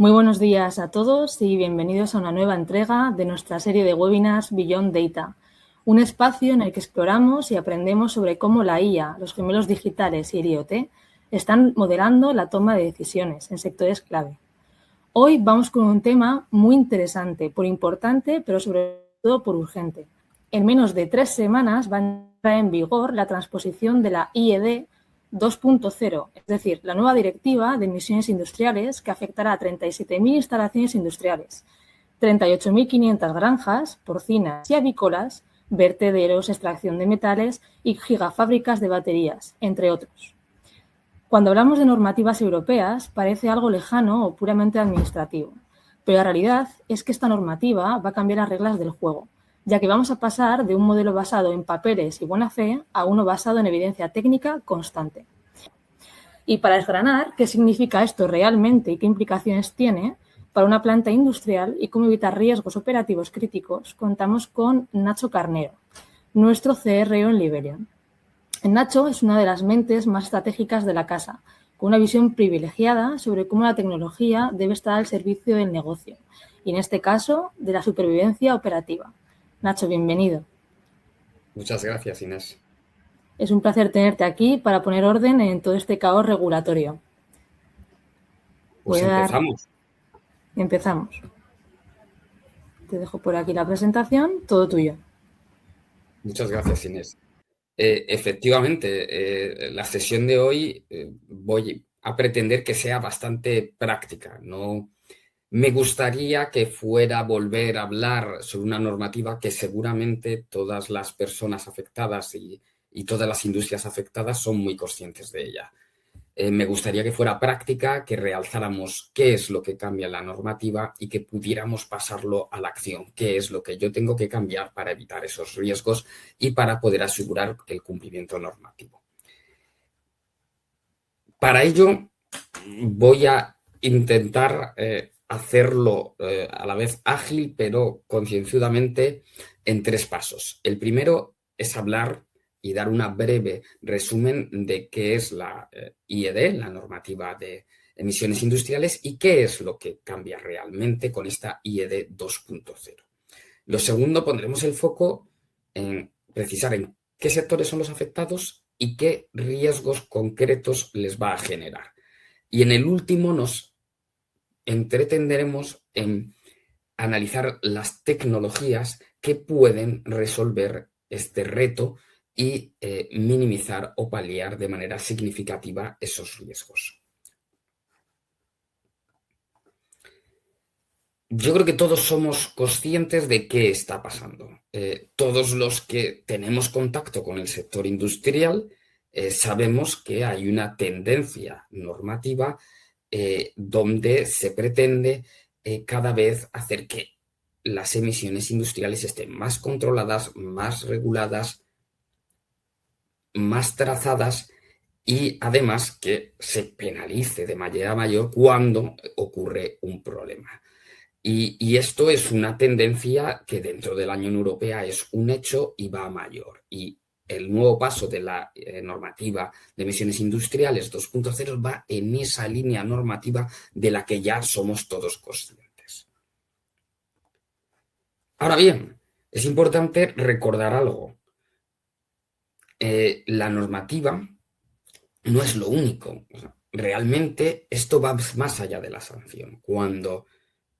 Muy buenos días a todos y bienvenidos a una nueva entrega de nuestra serie de webinars Beyond Data, un espacio en el que exploramos y aprendemos sobre cómo la IA, los gemelos digitales y el IoT están modelando la toma de decisiones en sectores clave. Hoy vamos con un tema muy interesante, por importante, pero sobre todo por urgente. En menos de 3 semanas va a entrar en vigor la transposición de la IED 2.0, es decir, la nueva directiva de emisiones industriales que afectará a 37.000 instalaciones industriales, 38.500 granjas, porcinas y avícolas, vertederos, extracción de metales y gigafábricas de baterías, entre otros. Cuando hablamos de normativas europeas, parece algo lejano o puramente administrativo, pero la realidad es que esta normativa va a cambiar las reglas del juego, ya que vamos a pasar de un modelo basado en papeles y buena fe a uno basado en evidencia técnica constante. Y para desgranar qué significa esto realmente y qué implicaciones tiene para una planta industrial y cómo evitar riesgos operativos críticos, contamos con Nacho Carnero, nuestro CRO en Liberion. Nacho es una de las mentes más estratégicas de la casa, con una visión privilegiada sobre cómo la tecnología debe estar al servicio del negocio, y en este caso, de la supervivencia operativa. Nacho, bienvenido. Muchas gracias, Inés. Es un placer tenerte aquí para poner orden en todo este caos regulatorio. Pues empezamos. Empezamos. Te dejo por aquí la presentación, todo tuyo. Muchas gracias, Inés. Efectivamente, la sesión de hoy voy a pretender que sea bastante práctica. No me gustaría que fuera volver a hablar sobre una normativa que seguramente todas las personas afectadas y todas las industrias afectadas son muy conscientes de ella. Me gustaría que fuera práctica, que realzáramos qué es lo que cambia la normativa y que pudiéramos pasarlo a la acción, qué es lo que yo tengo que cambiar para evitar esos riesgos y para poder asegurar el cumplimiento normativo. Para ello, voy a intentar hacerlo a la vez ágil, pero concienzudamente en 3 pasos. El primero es hablar y dar una breve resumen de qué es la IED, la normativa de emisiones industriales, y qué es lo que cambia realmente con esta IED 2.0. Lo segundo, pondremos el foco en precisar en qué sectores son los afectados y qué riesgos concretos les va a generar. Y en el último nos entretendremos en analizar las tecnologías que pueden resolver este reto y minimizar o paliar de manera significativa esos riesgos. Yo creo que todos somos conscientes de qué está pasando. Todos los que tenemos contacto con el sector industrial sabemos que hay una tendencia normativa donde se pretende cada vez hacer que las emisiones industriales estén más controladas, más reguladas, más trazadas y además que se penalice de manera mayor cuando ocurre un problema. Y esto es una tendencia que dentro de la Unión Europea es un hecho y va a mayor. Y el nuevo paso de la normativa de emisiones industriales 2.0 va en esa línea normativa de la que ya somos todos conscientes. Ahora bien, es importante recordar algo. La normativa no es lo único. Realmente esto va más allá de la sanción. Cuando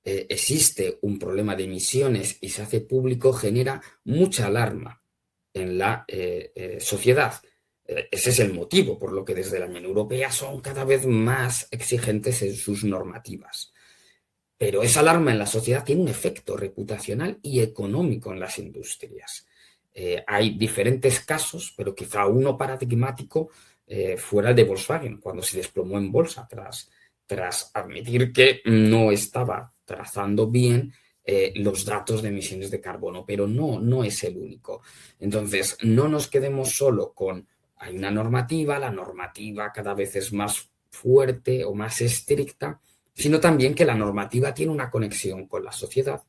existe un problema de emisiones y se hace público, genera mucha alarma en la sociedad. Ese es el motivo por lo que desde la Unión Europea son cada vez más exigentes en sus normativas. Pero esa alarma en la sociedad tiene un efecto reputacional y económico en las industrias. Hay diferentes casos, pero quizá uno paradigmático fuera el de Volkswagen, cuando se desplomó en bolsa tras admitir que no estaba trazando bien los datos de emisiones de carbono, pero no es el único. Entonces, no nos quedemos solo con hay una normativa, la normativa cada vez es más fuerte o más estricta, sino también que la normativa tiene una conexión con la sociedad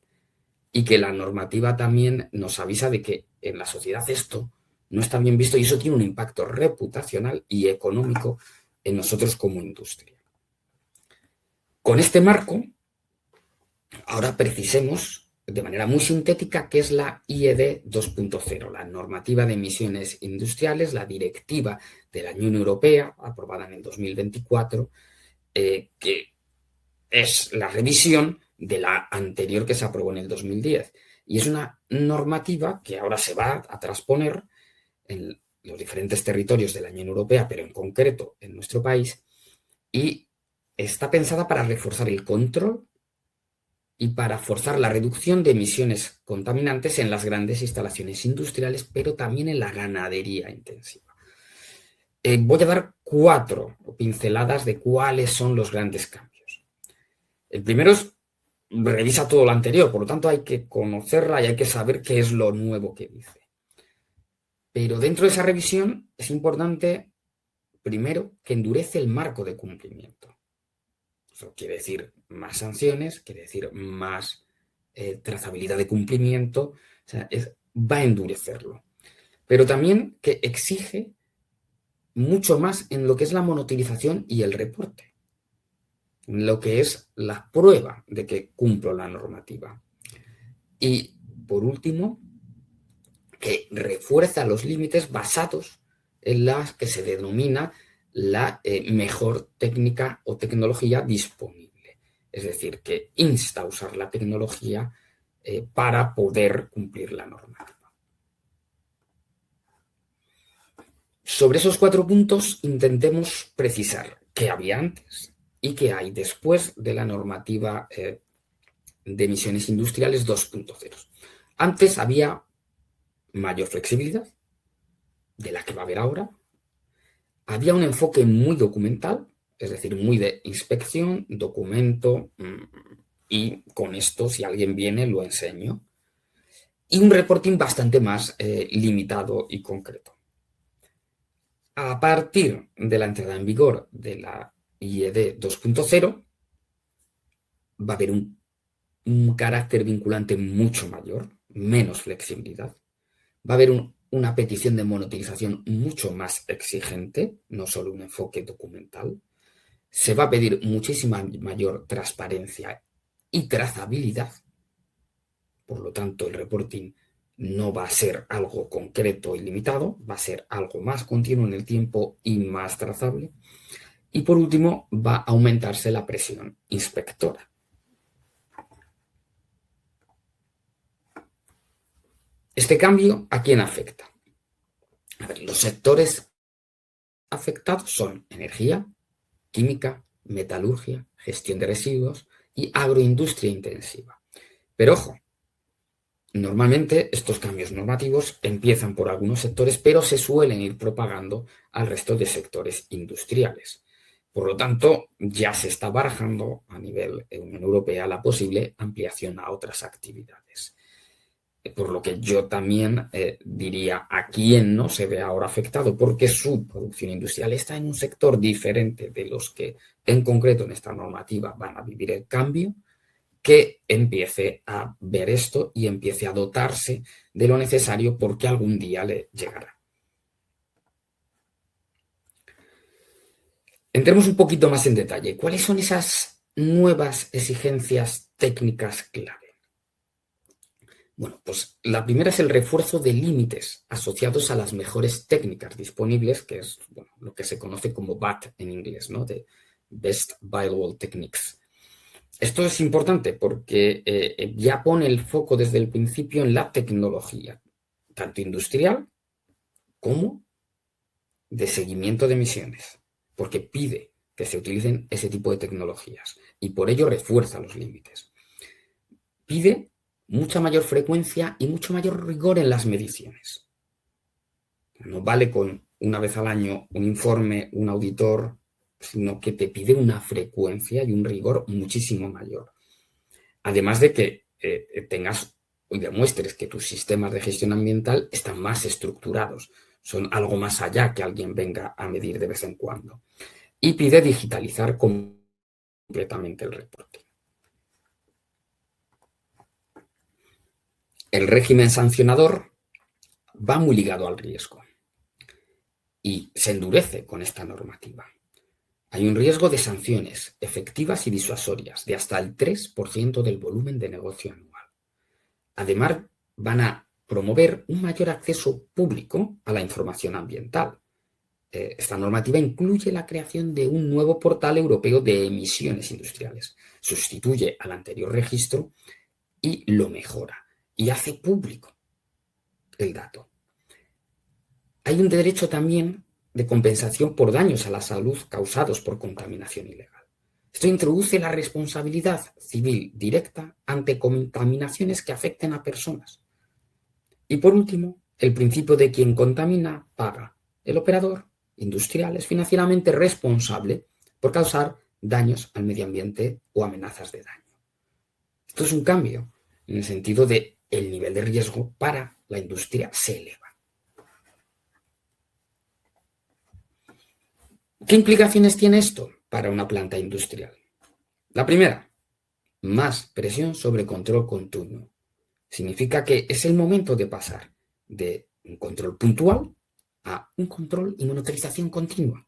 y que la normativa también nos avisa de que en la sociedad esto no está bien visto y eso tiene un impacto reputacional y económico en nosotros como industria. Con este marco ahora precisemos de manera muy sintética qué es la IED 2.0, la normativa de emisiones industriales, la directiva de la Unión Europea, aprobada en el 2024, que es la revisión de la anterior que se aprobó en el 2010. Y es una normativa que ahora se va a transponer en los diferentes territorios de la Unión Europea, pero en concreto en nuestro país, y está pensada para reforzar el control y para forzar la reducción de emisiones contaminantes en las grandes instalaciones industriales, pero también en la ganadería intensiva. Voy a dar 4 pinceladas de cuáles son los grandes cambios. El primero es revisa todo lo anterior, por lo tanto hay que conocerla y hay que saber qué es lo nuevo que dice. Pero dentro de esa revisión es importante, primero, que endurece el marco de cumplimiento. Eso quiere decir más sanciones, quiere decir más trazabilidad de cumplimiento, o sea, va a endurecerlo. Pero también que exige mucho más en lo que es la monitorización y el reporte, en lo que es la prueba de que cumplo la normativa. Y, por último, que refuerza los límites basados en las que se denomina la mejor técnica o tecnología disponible. Es decir, que insta a usar la tecnología para poder cumplir la normativa. Sobre esos 4 puntos intentemos precisar qué había antes y qué hay después de la normativa de emisiones industriales 2.0. Antes había mayor flexibilidad, de la que va a haber ahora. Había un enfoque muy documental, es decir, muy de inspección, documento, y con esto, si alguien viene, lo enseño. Y un reporting bastante más limitado y concreto. A partir de la entrada en vigor de la IED 2.0, va a haber un carácter vinculante mucho mayor, menos flexibilidad. Va a haber una petición de monitorización mucho más exigente, no solo un enfoque documental. Se va a pedir muchísima mayor transparencia y trazabilidad. Por lo tanto, el reporting no va a ser algo concreto y limitado, va a ser algo más continuo en el tiempo y más trazable. Y por último, va a aumentarse la presión inspectora. ¿Este cambio a quién afecta? A ver, los sectores afectados son energía, química, metalurgia, gestión de residuos y agroindustria intensiva. Pero ojo, normalmente estos cambios normativos empiezan por algunos sectores, pero se suelen ir propagando al resto de sectores industriales. Por lo tanto, ya se está barajando a nivel Unión Europea la posible ampliación a otras actividades. Por lo que yo también diría a quién no se ve ahora afectado, porque su producción industrial está en un sector diferente de los que en concreto en esta normativa van a vivir el cambio, que empiece a ver esto y empiece a dotarse de lo necesario porque algún día le llegará. Entremos un poquito más en detalle. ¿Cuáles son esas nuevas exigencias técnicas clave? Bueno, pues la primera es el refuerzo de límites asociados a las mejores técnicas disponibles, que es lo que se conoce como BAT en inglés, ¿no? De Best Available Techniques. Esto es importante porque ya pone el foco desde el principio en la tecnología, tanto industrial como de seguimiento de emisiones, porque pide que se utilicen ese tipo de tecnologías y por ello refuerza los límites. Pide mucha mayor frecuencia y mucho mayor rigor en las mediciones. No vale con una vez al año un informe, un auditor, sino que te pide una frecuencia y un rigor muchísimo mayor. Además de que tengas y demuestres que tus sistemas de gestión ambiental están más estructurados, son algo más allá que alguien venga a medir de vez en cuando. Y pide digitalizar completamente el reporte. El régimen sancionador va muy ligado al riesgo y se endurece con esta normativa. hay un riesgo de sanciones efectivas y disuasorias de hasta el 3% del volumen de negocio anual. Además, van a promover un mayor acceso público a la información ambiental. Esta normativa incluye la creación de un nuevo portal europeo de emisiones industriales. Sustituye al anterior registro y lo mejora y hace público el dato. Hay un derecho también de compensación por daños a la salud causados por contaminación ilegal. Esto introduce la responsabilidad civil directa ante contaminaciones que afecten a personas. Y por último, el principio de quien contamina paga. El operador industrial es financieramente responsable por causar daños al medio ambiente o amenazas de daño. Esto es un cambio en el sentido de el nivel de riesgo para la industria se eleva. ¿Qué implicaciones tiene esto para una planta industrial? La primera, más presión sobre control continuo. Significa que es el momento de pasar de un control puntual a un control y monitorización continua.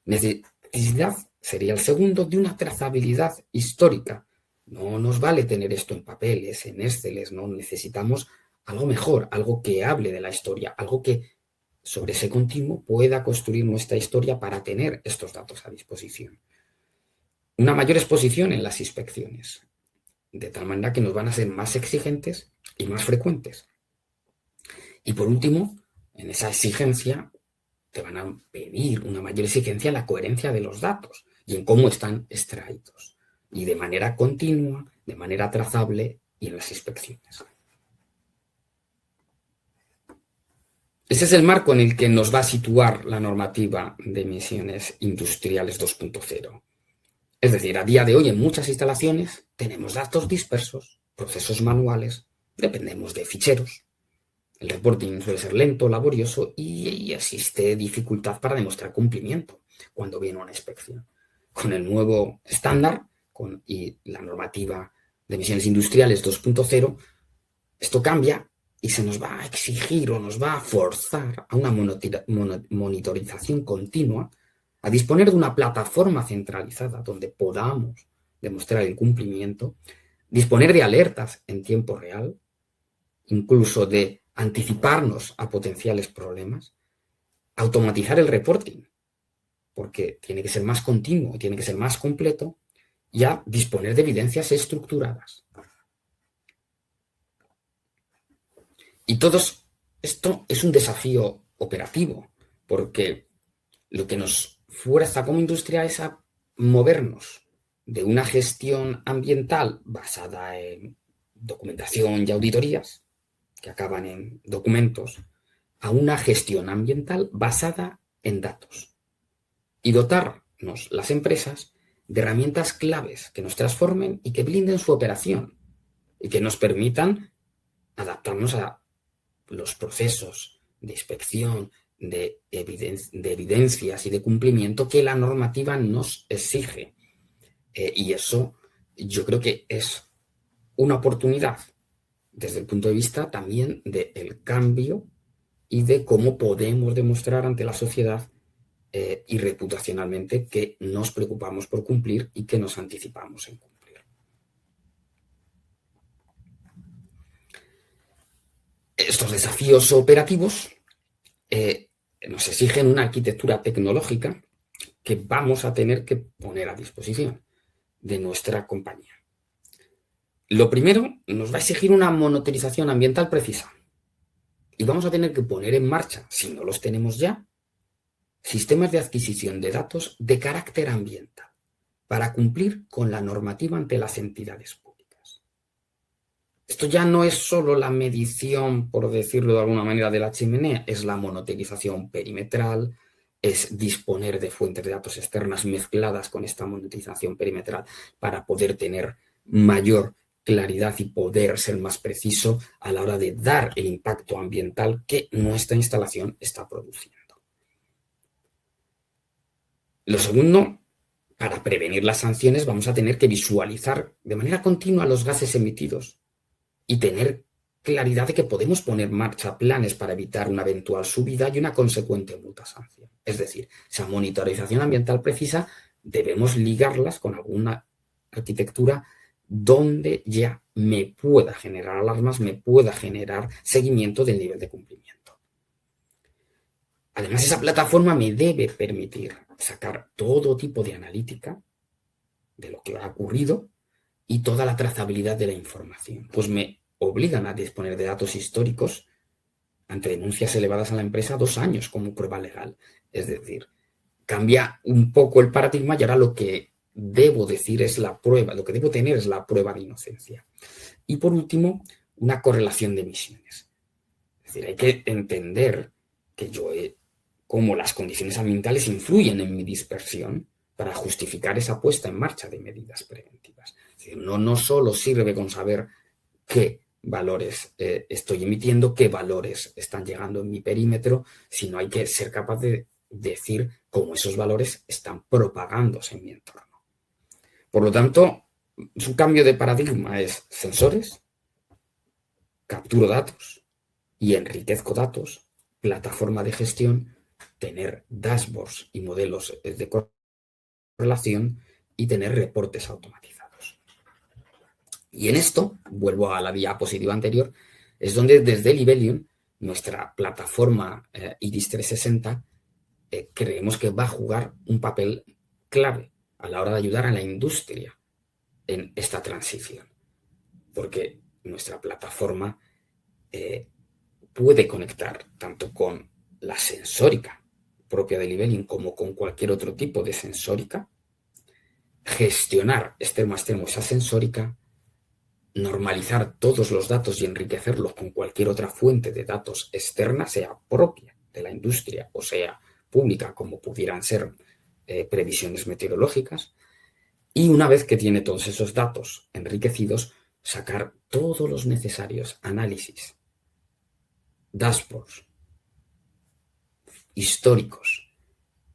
Necesidad sería el segundo de una trazabilidad histórica. No nos vale tener esto en papeles, en Exceles, no necesitamos algo mejor, algo que hable de la historia, algo que sobre ese continuo pueda construir nuestra historia para tener estos datos a disposición. Una mayor exposición en las inspecciones, de tal manera que nos van a ser más exigentes y más frecuentes. Y por último, en esa exigencia te van a pedir una mayor exigencia en la coherencia de los datos y en cómo están extraídos. Y de manera continua, de manera trazable y en las inspecciones. Ese es el marco en el que nos va a situar la normativa de emisiones industriales 2.0. Es decir, a día de hoy en muchas instalaciones tenemos datos dispersos, procesos manuales, dependemos de ficheros. El reporting suele ser lento, laborioso y existe dificultad para demostrar cumplimiento cuando viene una inspección. Con el nuevo estándar y la normativa de emisiones industriales 2.0, esto cambia y se nos va a exigir o nos va a forzar a una monitorización continua, a disponer de una plataforma centralizada donde podamos demostrar el cumplimiento, disponer de alertas en tiempo real, incluso de anticiparnos a potenciales problemas, automatizar el reporting, porque tiene que ser más continuo, tiene que ser más completo, y a disponer de evidencias estructuradas. Y todo esto es un desafío operativo, porque lo que nos fuerza como industria es a movernos de una gestión ambiental basada en documentación y auditorías, que acaban en documentos, a una gestión ambiental basada en datos. Y dotarnos las empresas de herramientas claves que nos transformen y que blinden su operación y que nos permitan adaptarnos a los procesos de inspección, de evidencias y de cumplimiento que la normativa nos exige. Y eso yo creo que es una oportunidad desde el punto de vista también del cambio y de cómo podemos demostrar ante la sociedad y reputacionalmente que nos preocupamos por cumplir y que nos anticipamos en cumplir. Estos desafíos operativos nos exigen una arquitectura tecnológica que vamos a tener que poner a disposición de nuestra compañía. Lo primero, nos va a exigir una monitorización ambiental precisa. Y vamos a tener que poner en marcha, si no los tenemos ya, sistemas de adquisición de datos de carácter ambiental para cumplir con la normativa ante las entidades públicas. Esto ya no es solo la medición, por decirlo de alguna manera, de la chimenea, es la monitorización perimetral, es disponer de fuentes de datos externas mezcladas con esta monitorización perimetral para poder tener mayor claridad y poder ser más preciso a la hora de dar el impacto ambiental que nuestra instalación está produciendo. Lo segundo, para prevenir las sanciones vamos a tener que visualizar de manera continua los gases emitidos y tener claridad de que podemos poner en marcha planes para evitar una eventual subida y una consecuente multa sanción. Es decir, esa monitorización ambiental precisa debemos ligarlas con alguna arquitectura donde ya me pueda generar alarmas, me pueda generar seguimiento del nivel de cumplimiento. Además, esa plataforma me debe permitir sacar todo tipo de analítica de lo que ha ocurrido y toda la trazabilidad de la información. Pues me obligan a disponer de datos históricos ante denuncias elevadas a la empresa 2 años como prueba legal. Es decir, cambia un poco el paradigma y ahora lo que debo decir es la prueba, lo que debo tener es la prueba de inocencia. Y por último, una correlación de emisiones. Es decir, hay que entender que cómo las condiciones ambientales influyen en mi dispersión para justificar esa puesta en marcha de medidas preventivas. Es decir, no solo sirve con saber qué valores estoy emitiendo, qué valores están llegando en mi perímetro, sino hay que ser capaz de decir cómo esos valores están propagándose en mi entorno. Por lo tanto, su cambio de paradigma es sensores, capturo datos y enriquezco datos, plataforma de gestión, tener dashboards y modelos de correlación y tener reportes automatizados. Y en esto, vuelvo a la diapositiva anterior, es donde desde Libelium, nuestra plataforma IRIS 360, creemos que va a jugar un papel clave a la hora de ayudar a la industria en esta transición. Porque nuestra plataforma puede conectar tanto con la sensórica propia de Libelium como con cualquier otro tipo de sensórica, gestionar extremo a extremo esa sensórica, normalizar todos los datos y enriquecerlos con cualquier otra fuente de datos externa, sea propia de la industria o sea pública, como pudieran ser previsiones meteorológicas, y una vez que tiene todos esos datos enriquecidos, sacar todos los necesarios análisis, dashboards históricos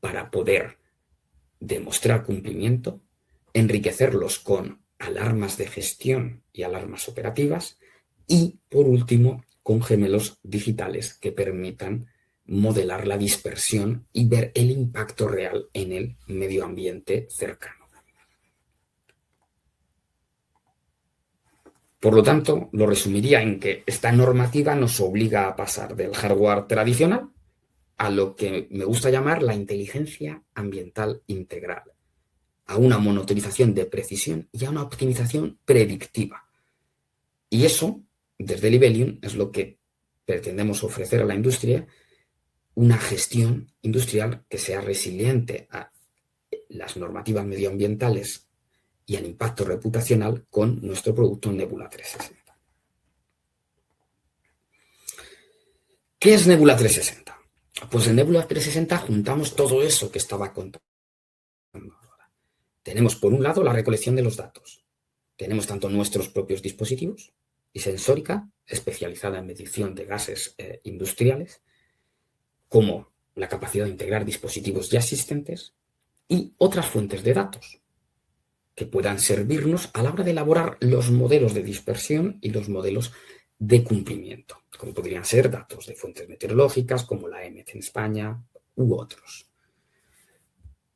para poder demostrar cumplimiento, enriquecerlos con alarmas de gestión y alarmas operativas y, por último, con gemelos digitales que permitan modelar la dispersión y ver el impacto real en el medio ambiente cercano. Por lo tanto, lo resumiría en que esta normativa nos obliga a pasar del hardware tradicional a lo que me gusta llamar la inteligencia ambiental integral, a una monitorización de precisión y a una optimización predictiva. Y eso, desde Libelium, es lo que pretendemos ofrecer a la industria, una gestión industrial que sea resiliente a las normativas medioambientales y al impacto reputacional con nuestro producto Nebula 360. ¿Qué es Nebula 360? Pues en Nebula 360 juntamos todo eso que estaba contando ahora. Tenemos, por un lado, la recolección de los datos. Tenemos tanto nuestros propios dispositivos y sensórica, especializada en medición de gases industriales, como la capacidad de integrar dispositivos ya existentes y otras fuentes de datos que puedan servirnos a la hora de elaborar los modelos de dispersión y los modelos de cumplimiento, como podrían ser datos de fuentes meteorológicas como la EMET en España u otros.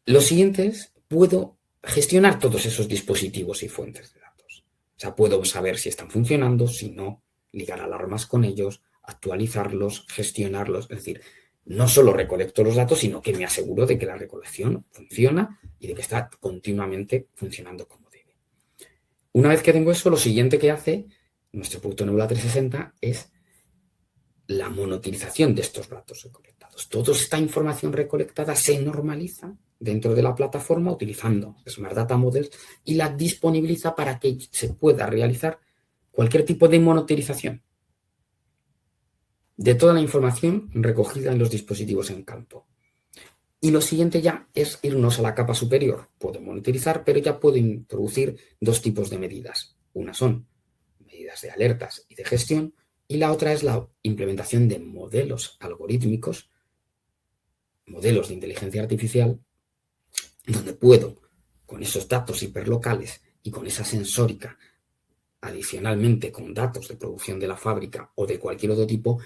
Lo siguiente es, puedo gestionar todos esos dispositivos y fuentes de datos. O sea, puedo saber si están funcionando, si no, ligar alarmas con ellos, actualizarlos, gestionarlos. Es decir, no solo recolecto los datos, sino que me aseguro de que la recolección funciona y de que está continuamente funcionando como debe. Una vez que tengo eso, lo siguiente que hace nuestro producto Nebula 360 es la monitorización de estos datos recolectados. Toda esta información recolectada se normaliza dentro de la plataforma utilizando Smart Data Models y la disponibiliza para que se pueda realizar cualquier tipo de monitorización de toda la información recogida en los dispositivos en campo. Y lo siguiente ya es irnos a la capa superior. Puedo monitorizar, pero ya puedo introducir 2 tipos de medidas. Una son medidas de alertas y de gestión, y la otra es la implementación de modelos algorítmicos, modelos de inteligencia artificial, donde puedo, con esos datos hiperlocales y con esa sensórica, adicionalmente con datos de producción de la fábrica o de cualquier otro tipo,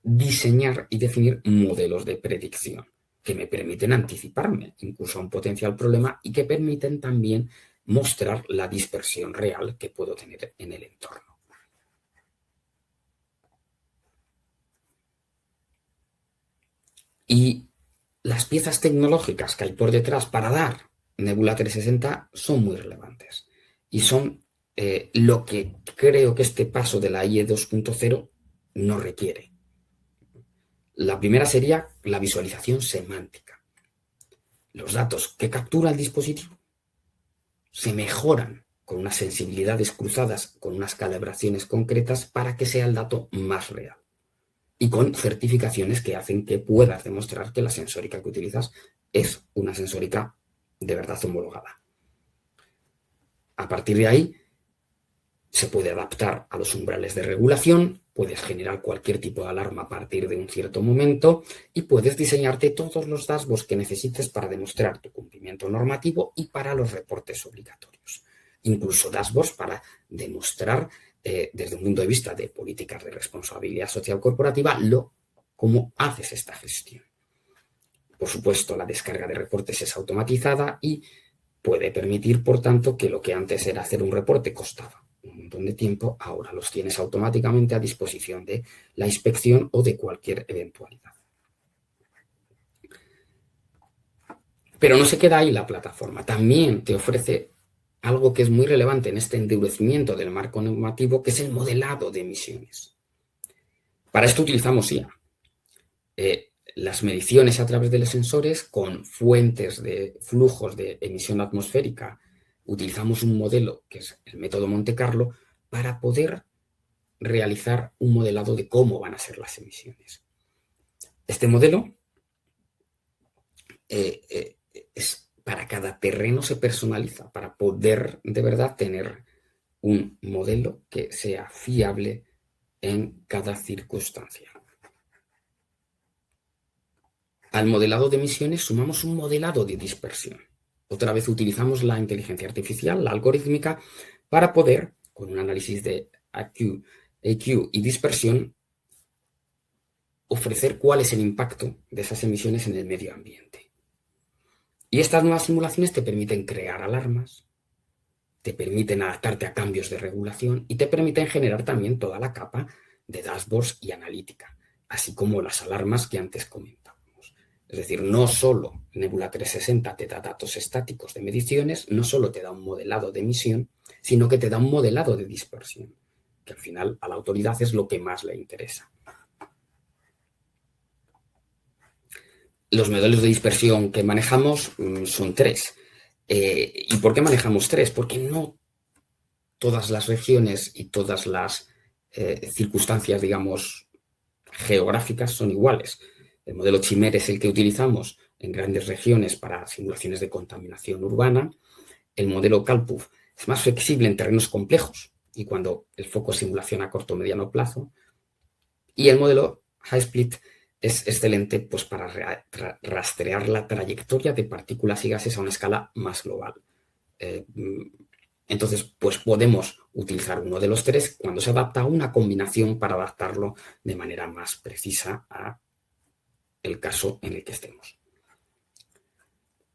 diseñar y definir modelos de predicción que me permiten anticiparme incluso a un potencial problema y que permiten también mostrar la dispersión real que puedo tener en el entorno. Y las piezas tecnológicas que hay por detrás para dar Nebula 360 son muy relevantes y son lo que creo que este paso de la IE 2.0 no requiere. La primera sería la visualización semántica. Los datos que captura el dispositivo se mejoran con unas sensibilidades cruzadas, con unas calibraciones concretas para que sea el dato más real. Y con certificaciones que hacen que puedas demostrar que la sensórica que utilizas es una sensórica de verdad homologada. A partir de ahí, se puede adaptar a los umbrales de regulación, puedes generar cualquier tipo de alarma a partir de un cierto momento y puedes diseñarte todos los dashboards que necesites para demostrar tu cumplimiento normativo y para los reportes obligatorios. Incluso dashboards para demostrar desde un punto de vista de políticas de responsabilidad social corporativa cómo haces esta gestión. Por supuesto, la descarga de reportes es automatizada y puede permitir, por tanto, que lo que antes era hacer un reporte costaba un montón de tiempo, ahora los tienes automáticamente a disposición de la inspección o de cualquier eventualidad. Pero no se queda ahí la plataforma, también te ofrece algo que es muy relevante en este endurecimiento del marco normativo, que es el modelado de emisiones. Para esto utilizamos IA. Las mediciones a través de los sensores con fuentes de flujos de emisión atmosférica. Utilizamos un modelo que es el método Monte Carlo para poder realizar un modelado de cómo van a ser las emisiones. Este modelo es para cada terreno se personaliza para poder de verdad tener un modelo que sea fiable en cada circunstancia. Al modelado de emisiones sumamos un modelado de dispersión. Otra vez utilizamos la inteligencia artificial, la algorítmica, para poder, con un análisis de AQ y dispersión, ofrecer cuál es el impacto de esas emisiones en el medio ambiente. Y estas nuevas simulaciones te permiten crear alarmas, te permiten adaptarte a cambios de regulación y te permiten generar también toda la capa de dashboards y analítica, así como las alarmas que antes comentábamos. Es decir, no solo Nebula 360 te da datos estáticos de mediciones, no solo te da un modelado de emisión, sino que te da un modelado de dispersión, que al final a la autoridad es lo que más le interesa. Los modelos de dispersión que manejamos son 3. ¿Y por qué manejamos 3? Porque no todas las regiones y todas las circunstancias, digamos, geográficas son iguales. El modelo CHIMER es el que utilizamos en grandes regiones para simulaciones de contaminación urbana. El modelo CALPUF es más flexible en terrenos complejos y cuando el foco es simulación a corto o mediano plazo. Y el modelo HighSplit es excelente pues, para rastrear la trayectoria de partículas y gases a una escala más global. Entonces, pues podemos utilizar uno de los 3 cuando se adapta a una combinación para adaptarlo de manera más precisa a el caso en el que estemos.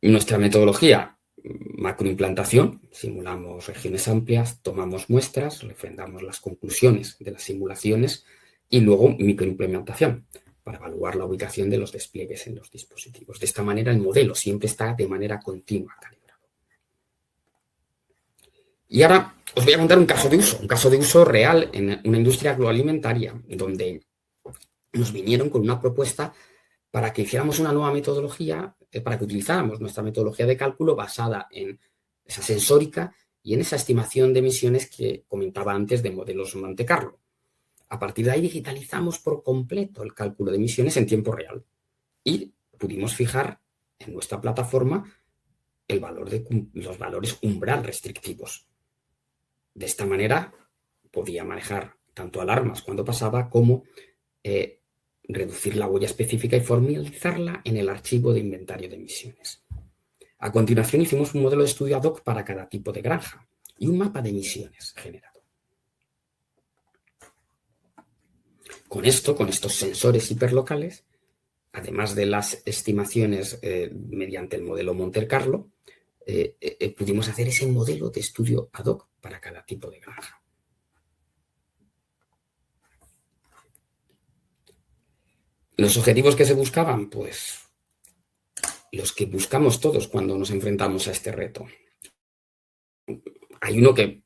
Nuestra metodología, macroimplantación, simulamos regiones amplias, tomamos muestras, refrendamos las conclusiones de las simulaciones y luego microimplementación para evaluar la ubicación de los despliegues en los dispositivos. De esta manera el modelo siempre está de manera continua calibrado. Y ahora os voy a contar un caso de uso real en una industria agroalimentaria, donde nos vinieron con una propuesta para que hiciéramos una nueva metodología, para que utilizáramos nuestra metodología de cálculo basada en esa sensórica y en esa estimación de emisiones que comentaba antes de modelos Monte Carlo. A partir de ahí digitalizamos por completo el cálculo de emisiones en tiempo real y pudimos fijar en nuestra plataforma los valores umbral restrictivos. De esta manera podía manejar tanto alarmas cuando pasaba como reducir la huella específica y formalizarla en el archivo de inventario de emisiones. A continuación hicimos un modelo de estudio ad hoc para cada tipo de granja y un mapa de emisiones generado. con estos sensores hiperlocales, además de las estimaciones mediante el modelo Monte Carlo, pudimos hacer ese modelo de estudio ad hoc para cada tipo de granja. ¿Los objetivos que se buscaban? Pues los que buscamos todos cuando nos enfrentamos a este reto. Hay uno que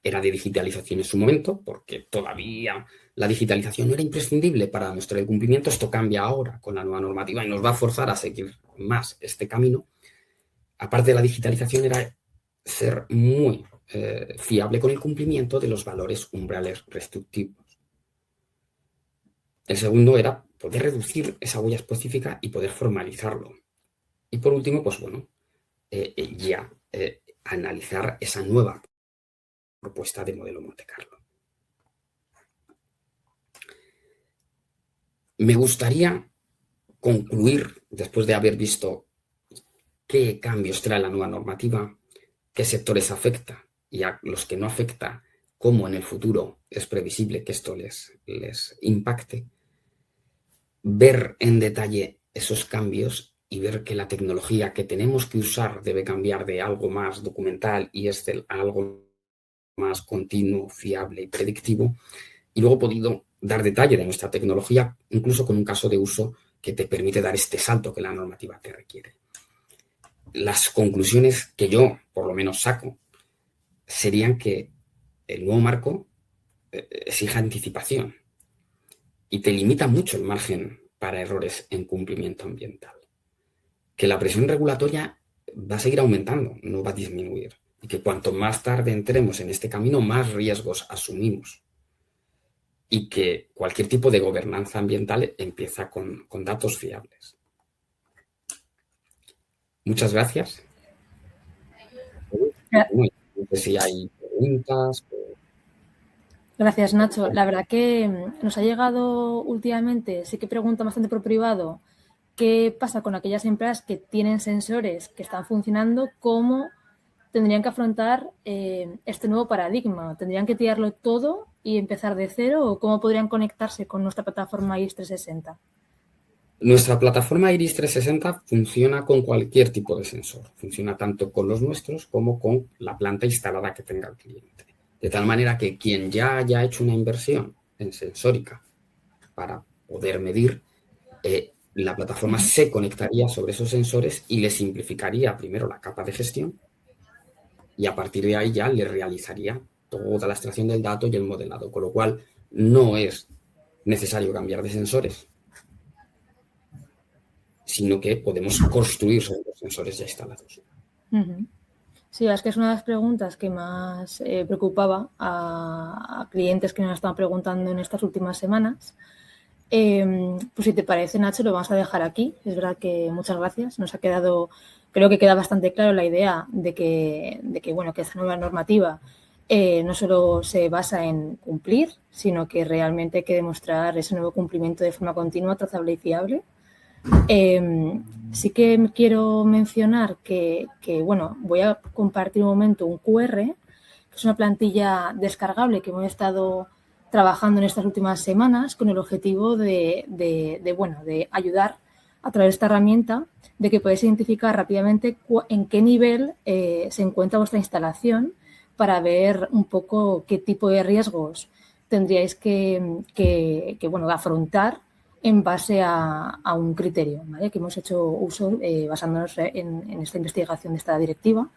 era de digitalización en su momento, porque todavía la digitalización no era imprescindible para nuestro cumplimiento. Esto cambia ahora con la nueva normativa y nos va a forzar a seguir más este camino. Aparte de la digitalización, era ser muy fiable con el cumplimiento de los valores umbrales restrictivos. El segundo era poder reducir esa huella específica y poder formalizarlo. Y por último, pues bueno, analizar esa nueva propuesta de modelo Monte Carlo. Me gustaría concluir, después de haber visto qué cambios trae la nueva normativa, qué sectores afecta y a los que no afecta, cómo en el futuro es previsible que esto les impacte, ver en detalle esos cambios y ver que la tecnología que tenemos que usar debe cambiar de algo más documental y a algo más continuo, fiable y predictivo. Y luego he podido dar detalle de nuestra tecnología, incluso con un caso de uso que te permite dar este salto que la normativa te requiere. Las conclusiones que yo, por lo menos, saco serían que el nuevo marco exige anticipación y te limita mucho el margen para errores en cumplimiento ambiental. Que la presión regulatoria va a seguir aumentando, no va a disminuir. Y que cuanto más tarde entremos en este camino, más riesgos asumimos. Y que cualquier tipo de gobernanza ambiental empieza con datos fiables. Muchas gracias. No sé si hay preguntas. Gracias, Nacho. La verdad que nos ha llegado últimamente, sí que preguntan bastante por privado, qué pasa con aquellas empresas que tienen sensores que están funcionando, cómo tendrían que afrontar este nuevo paradigma. ¿Tendrían que tirarlo todo y empezar de cero o cómo podrían conectarse con nuestra plataforma IRIS 360? Nuestra plataforma IRIS 360 funciona con cualquier tipo de sensor. Funciona tanto con los nuestros como con la planta instalada que tenga el cliente. De tal manera que quien ya haya hecho una inversión en sensórica para poder medir, la plataforma se conectaría sobre esos sensores y le simplificaría primero la capa de gestión y a partir de ahí ya le realizaría toda la extracción del dato y el modelado, con lo cual no es necesario cambiar de sensores, sino que podemos construir sobre los sensores ya instalados. Sí, es que es una de las preguntas que más preocupaba a clientes que nos estaban preguntando en estas últimas semanas. Pues si te parece, Nacho, lo vamos a dejar aquí. Es verdad que muchas gracias. Nos ha quedado, creo que queda bastante claro la idea de que esta nueva normativa no solo se basa en cumplir, sino que realmente hay que demostrar ese nuevo cumplimiento de forma continua, trazable y fiable. Sí que quiero mencionar que voy a compartir un momento un QR, que es una plantilla descargable que hemos estado trabajando en estas últimas semanas con el objetivo de ayudar a través de esta herramienta de que podáis identificar rápidamente en qué nivel se encuentra vuestra instalación para ver un poco qué tipo de riesgos tendríais que afrontar en base a un criterio, ¿vale? Que hemos hecho uso basándonos en esta investigación de esta directiva.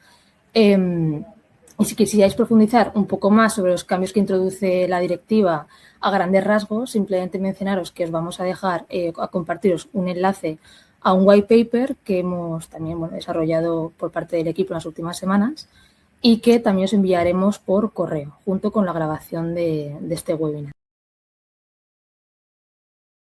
Y si quisierais profundizar un poco más sobre los cambios que introduce la directiva a grandes rasgos, simplemente mencionaros que os vamos a dejar a compartiros un enlace a un white paper que hemos también desarrollado por parte del equipo en las últimas semanas y que también os enviaremos por correo junto con la grabación de este webinar.